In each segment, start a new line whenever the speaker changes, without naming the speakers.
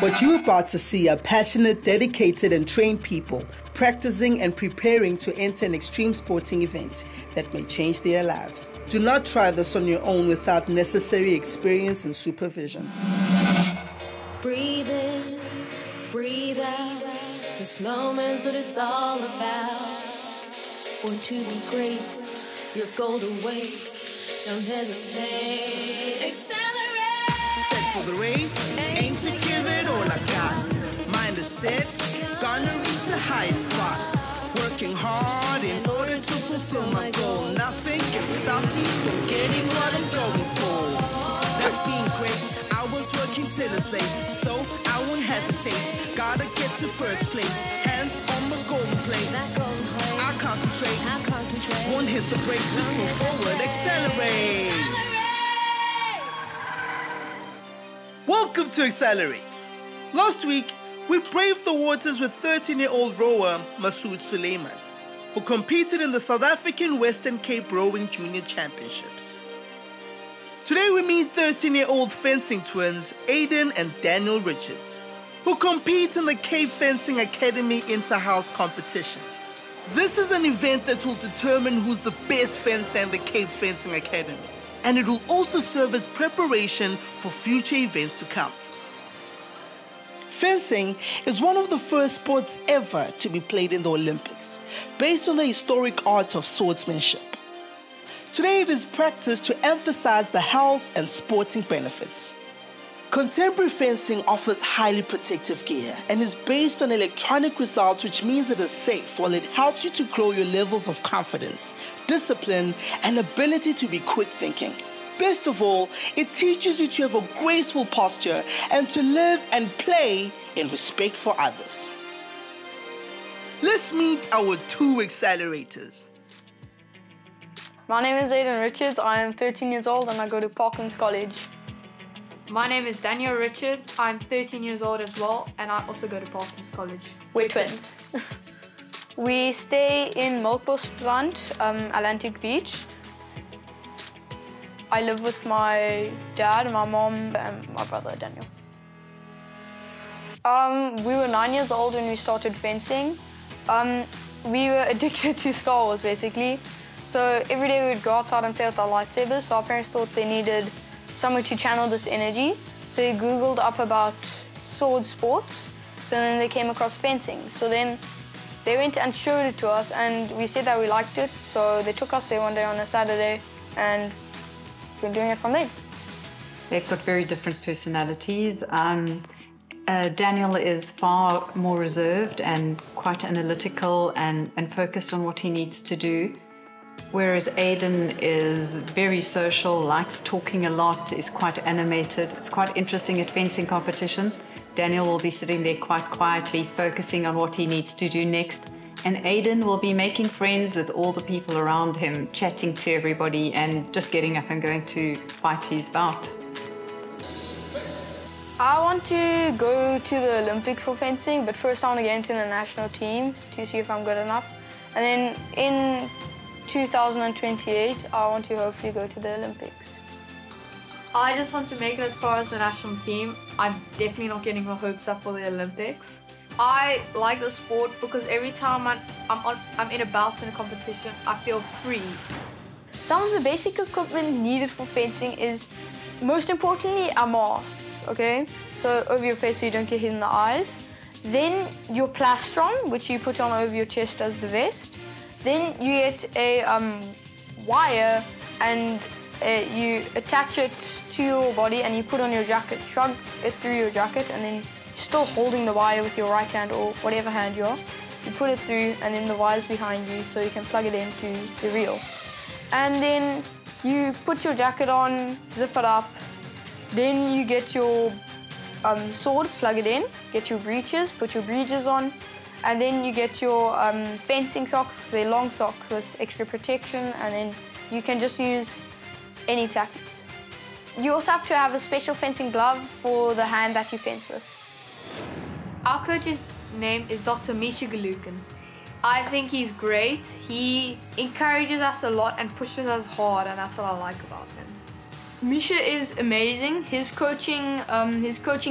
What you're about to see are passionate, dedicated, and trained people practicing and preparing to enter an extreme sporting event that may change their lives. Do not try this on your own without necessary experience and supervision.
Breathe in, breathe out. This moment's what it's all about. Born to be great, your goal awaits. Don't hesitate. Xcellerate.
Set for the race, aim to give it all I got. Mind is set, gonna reach the highest spot. Working hard in order to fulfill my goal. Nothing can stop me from getting what I'm going for. That's being great. I was working tirelessly, so I won't hesitate. Gotta get to first place. Hands on the golden plate. I'll concentrate. Won't hit the brake. Just move forward. Xcellerate.
Welcome to Xcellerate. Last week, we braved the waters with 13-year-old rower Masood Suleiman, who competed in the South African Western Cape Rowing Junior Championships. Today we meet 13-year-old fencing twins Aidan and Daniel Richards, who compete in the Cape Fencing Academy Inter-House competition. This is an event that will determine who's the best fencer in the Cape Fencing Academy, and it will also serve as preparation for future events to come. Fencing is one of the first sports ever to be played in the Olympics, based on the historic art of swordsmanship. Today it is practiced to emphasize the health and sporting benefits. Contemporary fencing offers highly protective gear and is based on electronic results, which means it is safe while it helps you to grow your levels of confidence, discipline, and ability to be quick thinking. Best of all, it teaches you to have a graceful posture and to live and play in respect for others. Let's meet our two accelerators.
My name is Aidan Richards. I am 13 years old and I go to Parklands College.
My name is Daniel Richards. I'm 13 years old as well, and I also go to Parklands College.
We're twins. We stay in Melkbosstrand, Atlantic Beach. I live with my dad, my mom, and my brother Daniel. We were 9 years old when we started fencing. We were addicted to Star Wars, basically. So every day we would go outside and play with our lightsabers, so our parents thought they needed somewhere to channel this energy. They Googled up about sword sports, so then they came across fencing. So then they went and showed it to us, and we said that we liked it, so they took us there one day on a Saturday, and we're doing it from there.
They've got very different personalities. Daniel is far more reserved and quite analytical and focused on what he needs to do. Whereas Aidan is very social, likes talking a lot, is quite animated. It's quite interesting at fencing competitions. Daniel will be sitting there quite quietly, focusing on what he needs to do next. And Aidan will be making friends with all the people around him, chatting to everybody and just getting up and going to fight his bout.
I want to go to the Olympics for fencing, but first I want to get into the national teams to see if I'm good enough. And then in 2028, I want to hopefully go to the Olympics.
I just want to make it as far as the national team. I'm definitely not getting my hopes up for the Olympics. I like the sport because every time I'm in a bout in a competition, I feel free.
Some of the basic equipment needed for fencing is, most importantly, a mask, okay? So over your face so you don't get hit in the eyes. Then your plastron, which you put on over your chest as the vest. Then you get a wire and you attach it to your body and you put on your jacket, shrug it through your jacket, and then still holding the wire with your right hand or whatever hand you are. You put it through and then the wire's behind you so you can plug it into the reel. And then you put your jacket on, zip it up, then you get your sword, plug it in, get your breeches, put your breeches on, and then you get your fencing socks. They're long socks with extra protection, and then you can just use any tactics. You also have to have a special fencing glove for the hand that you fence with.
Our coach's name is Dr. Misha Galukin. I think he's great. He encourages us a lot and pushes us hard, and that's what I like about him.
Misha is amazing. His coaching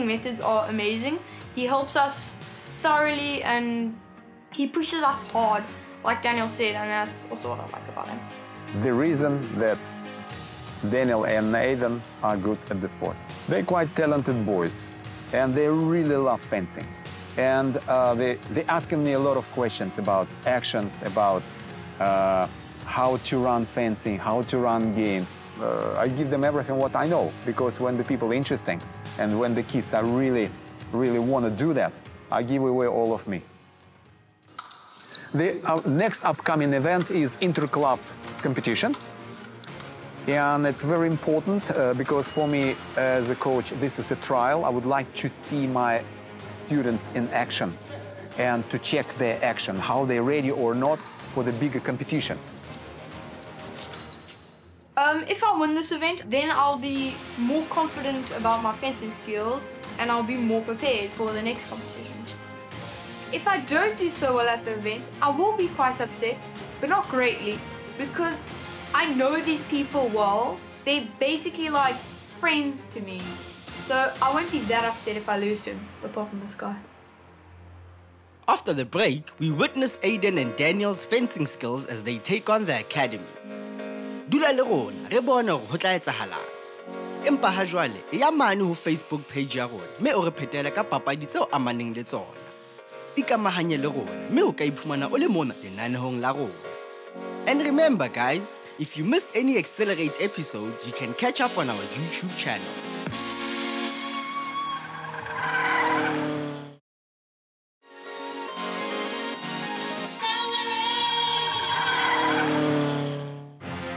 methods are amazing. He helps us thoroughly and he pushes us hard, like Daniel said, and that's also what I like about him.
The reason that Daniel and Aidan are good at the sport. They're quite talented boys and they really love fencing. And they're asking me a lot of questions about actions, about how to run fencing, how to run games. I give them everything what I know, because when the people are interesting and when the kids are really want to do that, I give away all of me. The next upcoming event is inter-club competitions. And it's very important because for me as a coach, this is a trial. I would like to see my students in action and to check their action, how they're ready or not for the bigger competitions.
If I win this event, then I'll be more confident about my fencing skills and I'll be more prepared for the next competition. If I don't do so well at the event, I will be quite upset, but not greatly, because I know these people well. They're basically like friends to me. So I won't be that upset if I lose to him, apart from this guy.
After the break, we witness Aidan and Daniel's fencing skills as they take on the academy. Dula le rona, re bona hore ho tla etsahalang. Empa ha jwale, e ya mane ho Facebook page ya rona, mme o re phetele ka papadi tseo amaneng le tsona. Ikamahanye le rona, mme o ka iphumana o le mona lenanehong la rona. And remember guys, if you missed any Xcellerate episodes, you can catch up on our YouTube channel.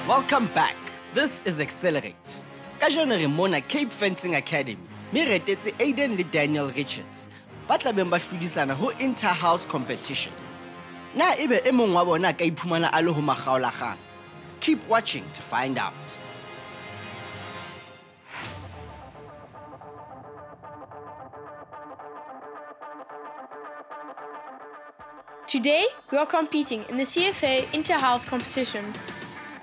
Welcome back. This is Xcellerate. Kajana Remona Cape Fencing Academy. Me retetse Aidan le Daniel Richards. Ba tla beng ba hlodisana ho inter-house competition. Na ebe e mong wa bona ka iphumana a le ho makgaolakgang. Keep watching to find out.
Today, we are competing in the CFA Inter-House competition.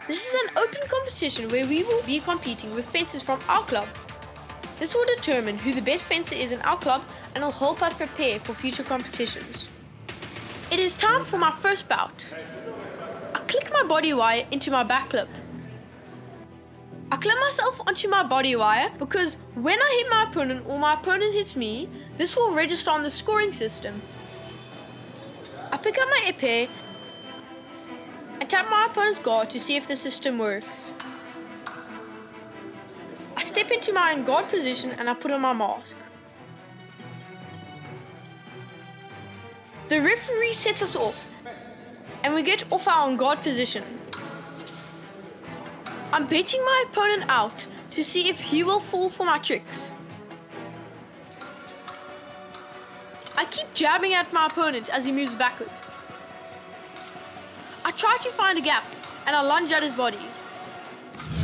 This is an open competition where we will be competing with fencers from our club. This will determine who the best fencer is in our club and will help us prepare for future competitions. It is time for my first bout. I click my body wire into my back clip. I clip myself onto my body wire because when I hit my opponent or my opponent hits me, this will register on the scoring system. I pick up my épée and tap my opponent's guard to see if the system works. I step into my on guard position and I put on my mask. The referee sets us off and we get off our on guard position. I'm betting my opponent out to see if he will fall for my tricks. I keep jabbing at my opponent as he moves backwards. I try to find a gap and I lunge at his body.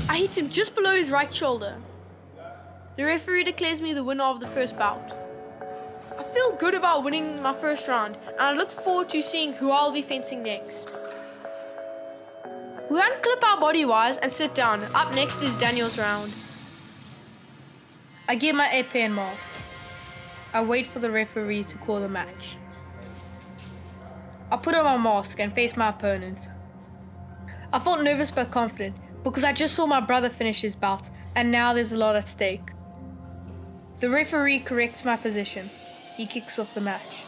I hit him just below his right shoulder. The referee declares me the winner of the first bout. I feel good about winning my first round and I look forward to seeing who I'll be fencing next. We unclip our body wires and sit down. Up next is Daniel's round. I get my épée and mask. I wait for the referee to call the match. I put on my mask and face my opponent. I felt nervous but confident because I just saw my brother finish his bout and now there's a lot at stake. The referee corrects my position. He kicks off the match.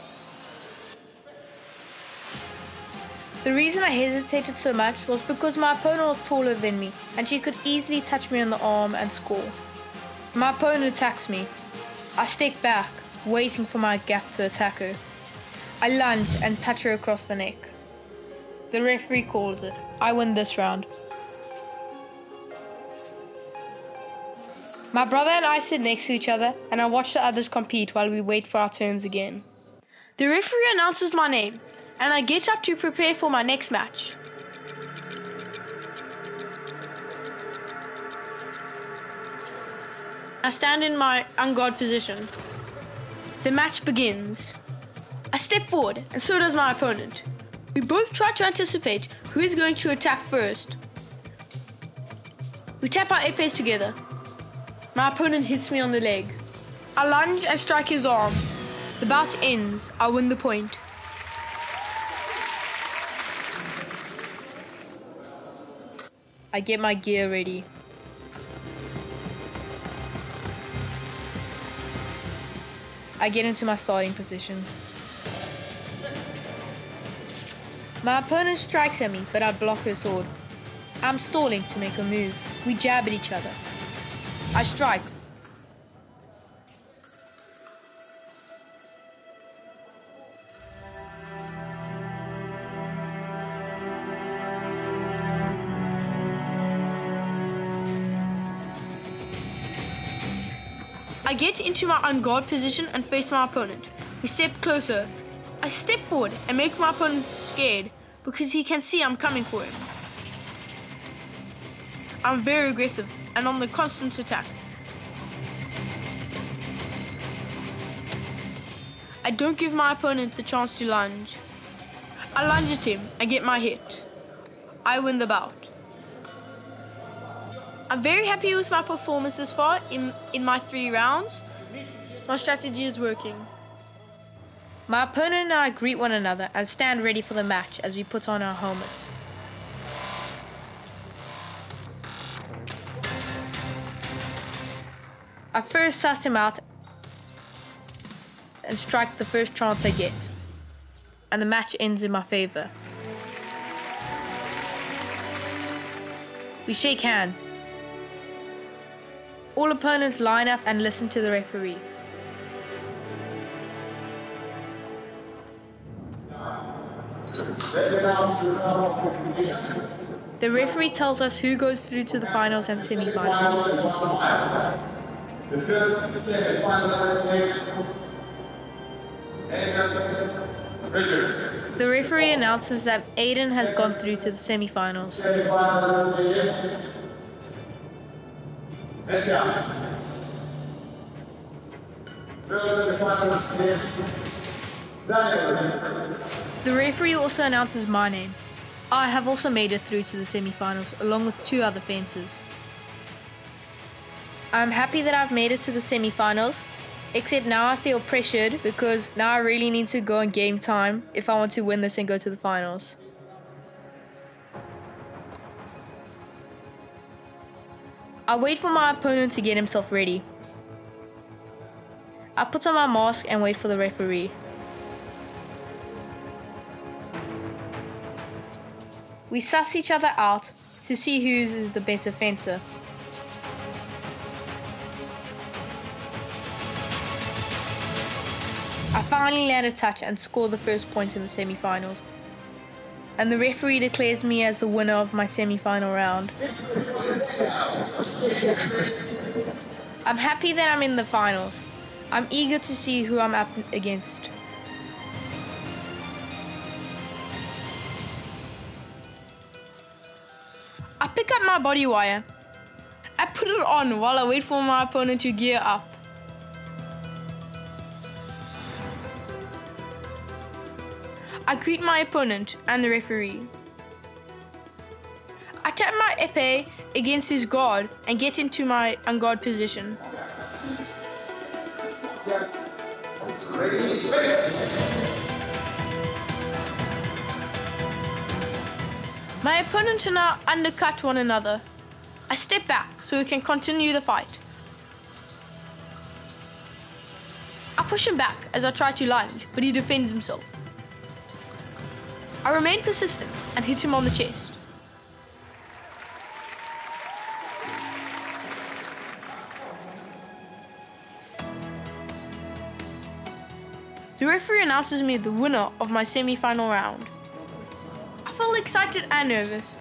The reason I hesitated so much was because my opponent was taller than me and she could easily touch me on the arm and score. My opponent attacks me. I step back, waiting for my gap to attack her. I lunge and touch her across the neck. The referee calls it. I win this round. My brother and I sit next to each other and I watch the others compete while we wait for our turns again. The referee announces my name and I get up to prepare for my next match. I stand in my on guard position. The match begins. I step forward and so does my opponent. We both try to anticipate who is going to attack first. We tap our épées together. My opponent hits me on the leg. I lunge and strike his arm. The bout ends. I win the point. I get my gear ready. I get into my starting position. My opponent strikes at me, but I block her sword. I'm stalling to make a move. We jab at each other. I strike. I get into my on guard position and face my opponent. We step closer. I step forward and make my opponent scared because he can see I'm coming for him. I'm very aggressive and on the constant attack. I don't give my opponent the chance to lunge. I lunge at him and get my hit. I win the bout. I'm very happy with my performance this far in my 3 rounds. My strategy is working. My opponent and I greet one another and stand ready for the match as we put on our helmets. I first suss him out and strike the first chance I get, and the match ends in my favor. We shake hands. All opponents line up and listen to the referee. The referee tells us who goes through to the finals and semi-finals.
The first semi-finalist is Aidan Richards.
The referee announces that Aidan has gone through to the semi-finals.
Semi-finalist is Xcellerate. First semi-finalist is Daniel.
The referee also announces my name. I have also made it through to the semi-finals along with 2 other fencers. I'm happy that I've made it to the semi-finals, except now I feel pressured because now I really need to go on game time if I want to win this and go to the finals. I wait for my opponent to get himself ready. I put on my mask and wait for the referee. We suss each other out to see whose is the better fencer. I finally land a touch and score the first point in the semi-finals. And the referee declares me as the winner of my semi-final round. I'm happy that I'm in the finals. I'm eager to see who I'm up against. I pick up my body wire. I put it on while I wait for my opponent to gear up. I greet my opponent and the referee. I tap my épée against his guard and get into my on-guard position. My opponent and I undercut one another. I step back so we can continue the fight. I push him back as I try to lunge, but he defends himself. I remain persistent and hit him on the chest. The referee announces me the winner of my semi-final round. I feel excited and nervous.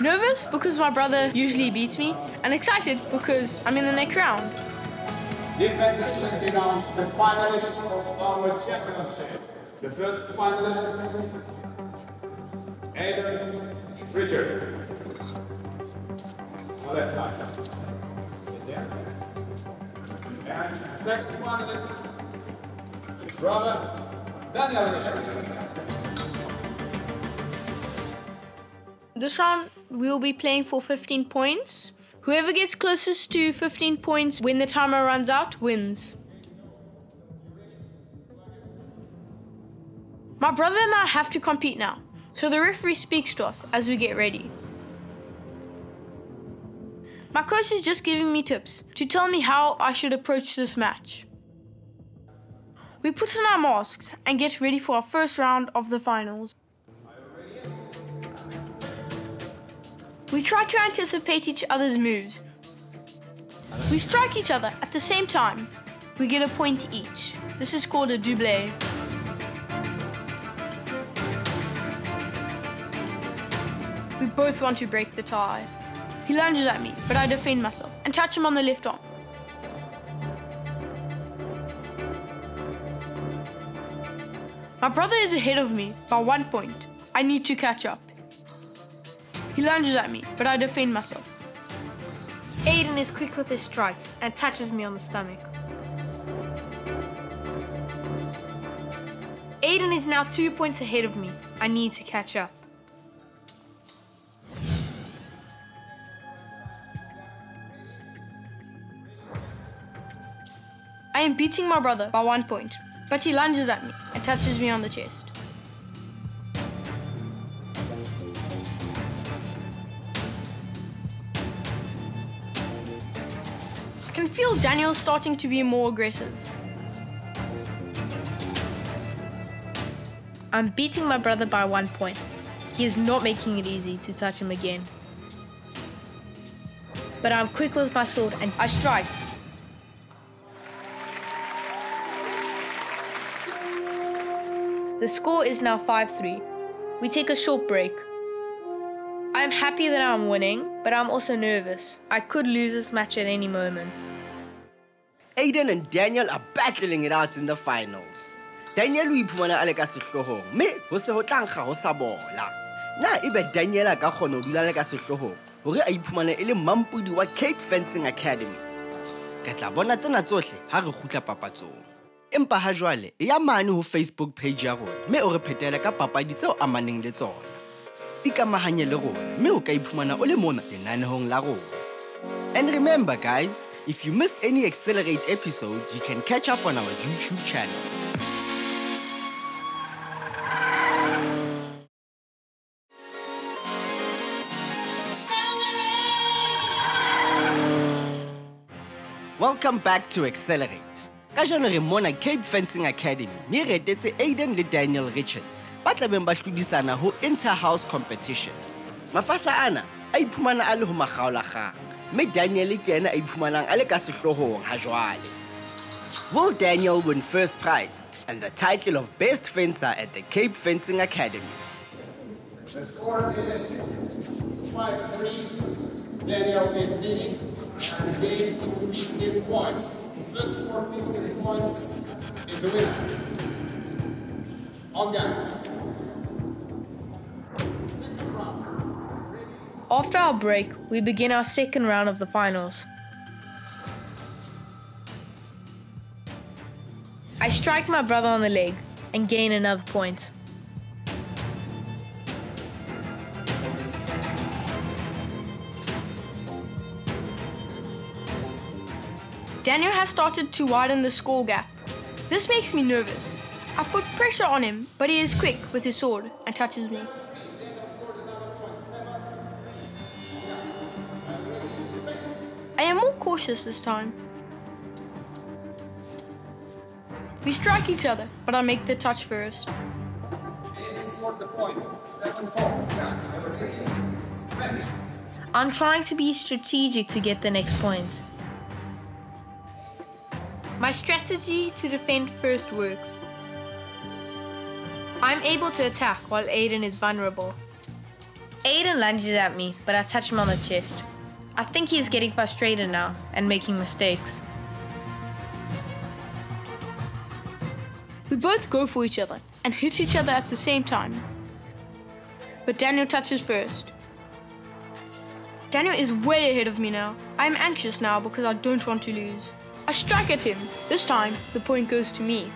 Nervous because my brother usually beats me, and excited because I'm in the next round.
Defenders announce the finalists of our championship. The first finalist, Aidan Richards. On that side. And the second finalist is brother Daniel Richards.
This round we will be playing for 15 points. Whoever gets closest to 15 points when the timer runs out wins. My brother and I have to compete now, so the referee speaks to us as we get ready. My coach is just giving me tips to tell me how I should approach this match. We put on our masks and get ready for our first round of the finals. We try to anticipate each other's moves. We strike each other at the same time. We get a point each. This is called a duelling. We both want to break the tie. He lunges at me, but I defend myself and touch him on the left arm. My brother is ahead of me by 1 point. I need to catch up. He lunges at me, but I defend myself.
Aidan is quick with his strikes and touches me on the stomach. Aidan is now 2 points ahead of me. I need to catch up.
I am beating my brother by 1 point, but he lunges at me and touches me on the chest. I can feel Daniel starting to be more aggressive.
I'm beating my brother by 1 point. He is not making it easy to touch him again. But I'm quick with my sword and I strike. The score is now 5-3. We take a short break. I'm happy that I'm winning, but I'm also nervous. I could lose this match at any moment.
Aidan and Daniel are battling it out in the finals. Daniel o iphumana a le ka sehlohong, mme ho se ho tla nkga ho sa bola. Na ebe Daniel a ka kgona ho dula le ka sehlohong hore a iphumane e le mampudi wa Cape Fencing Academy. Re tla bona tsena tsohle ha re kgutla papatsong. Empa ha jwale e ya mane ho Facebook page ya rona, mme o re phetela ka papadi tseo amaneng le tsona. Ikamahanye le rona, mme o ka iphumana o le mona lenanehong la rona. And remember guys, if you missed any Xcellerate episodes, you can catch up on our YouTube channel. Welcome back to Xcellerate. Kajano re mona Cape Fencing Academy, ni re etetse Aidan le Daniel Richards. Ba tla beng ba hlodisana ho inter-house competition. Mafahla ana a iphumana a le ho makgaolakgang, mme Daniel ke yena a iphumanang a le ka sehlohong ha jwale. Will Daniel win first prize and the title of best fencer at the Cape Fencing Academy?
The score is 5-3. Daniel is leading and gained 15 points. First score 15 points is the winner. On game. Second round.
After our break, we begin our second round of the finals. I strike my brother on the leg and gain another point.
Daniel has started to widen the score gap. This makes me nervous. I put pressure on him, but he is quick with his sword and touches me. I am more cautious this time. We strike each other, but I make the touch first.
Aidan scored the point. 7-4.
I'm trying to be strategic to get the next point. My strategy to defend first works. I'm able to attack while Aidan is vulnerable. Aidan lunges at me, but I touch him on the chest. I think he is getting frustrated now and making mistakes.
We both go for each other and hit each other at the same time. But Daniel touches first. Daniel is way ahead of me now. I am anxious now because I don't want to lose. I strike at him. This time, the point goes to me.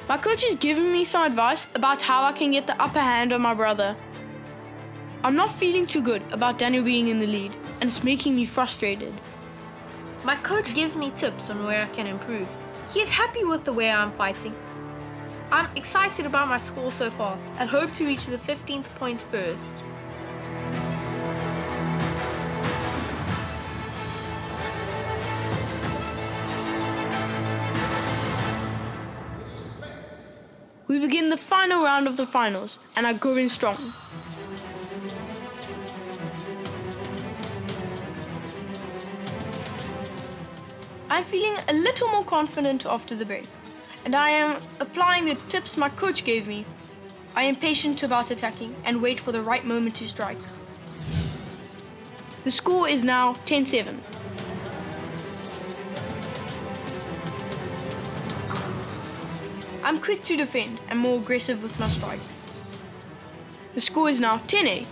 My coach is giving me some advice about how I can get the upper hand on my brother. I'm not feeling too good about Daniel being in the lead, and it's making me frustrated.
My coach gives me tips on where I can improve. He is happy with the way I'm fighting. I'm excited about my score so far and hope to reach the 15th point first.
We begin the final round of the finals and are going strong. I'm feeling a little more confident after the break, and I am applying the tips my coach gave me. I am patient about attacking and wait for the right moment to strike. The score is now 10-7. I'm quick to defend and more aggressive with my strike. The score is now 10-8.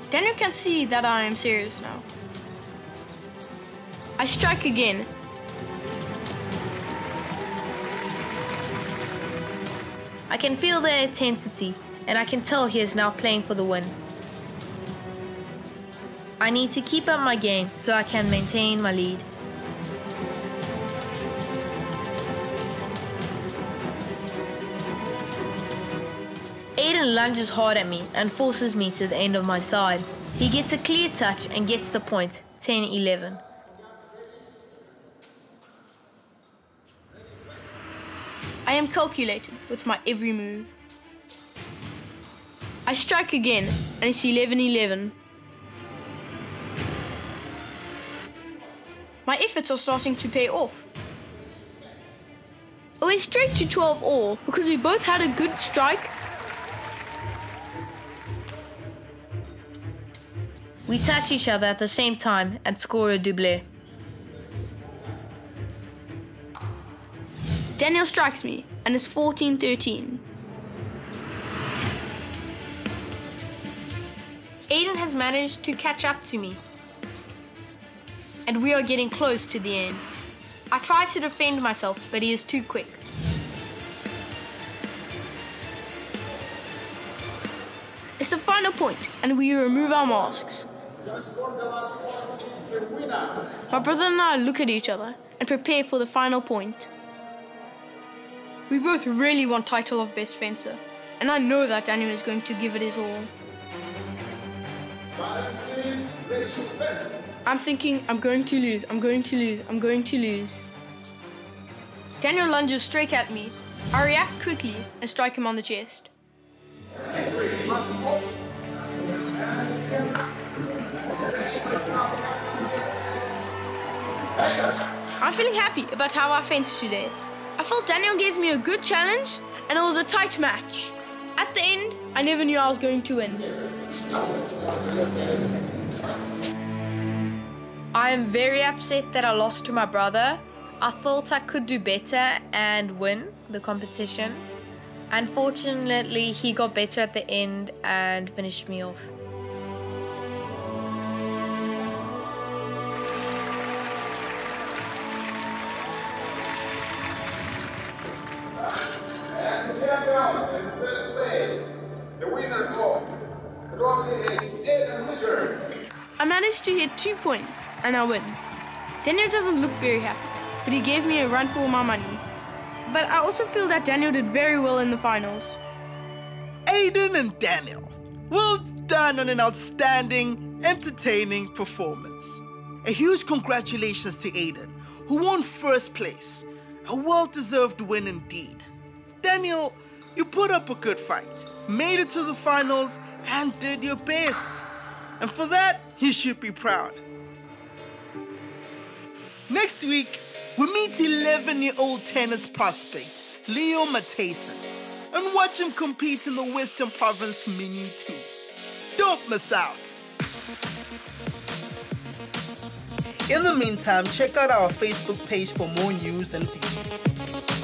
Daniel can see that I am serious now. I strike again.
I can feel the intensity, and I can tell he is now playing for the win. I need to keep up my game so I can maintain my lead. Aidan lunges hard at me and forces me to the end of my side. He gets a clear touch and gets the point, 10-11.
I am calculated with my every move. I strike again, and it's 11-11. My efforts are starting to pay off. I went straight to 12-all because we both had a good strike.
We touch each other at the same time and score a double.
Daniel strikes me, and it's 14-13.
Aidan has managed to catch up to me, and we are getting close to the end. I try to defend myself, but he is too quick.
It's the final point, and we remove our masks. My brother and I look at each other and prepare for the final point. We both really want title of best fencer, and I know that Daniel is going to give it his all. I'm thinking, I'm going to lose, I'm going to lose, I'm going to lose. Daniel lunges straight at me. I react quickly and strike him on the chest. I'm feeling happy about how I fenced today. I felt Daniel gave me a good challenge and it was a tight match. At the end, I never knew I was going to win.
I am very upset that I lost to my brother. I thought I could do better and win the competition. Unfortunately, he got better at the end and finished me off.
And the champion in first place, the winner of the trophy is Aidan Richards.
I managed to hit 2 points and I win. Daniel doesn't look very happy, but he gave me a run for my money. But I also feel that Daniel did very well in the finals.
Aidan and Daniel, well done on an outstanding, entertaining performance. A huge congratulations to Aidan, who won first place. A well-deserved win indeed. Daniel, you put up a good fight, made it to the finals, and did your best. And for that, you should be proud. Next week, we meet 11-year-old tennis prospect Leo Matthijssen and watch him compete in the Western Province Mini 2. Don't miss out. In the meantime, check out our Facebook page for more news and views.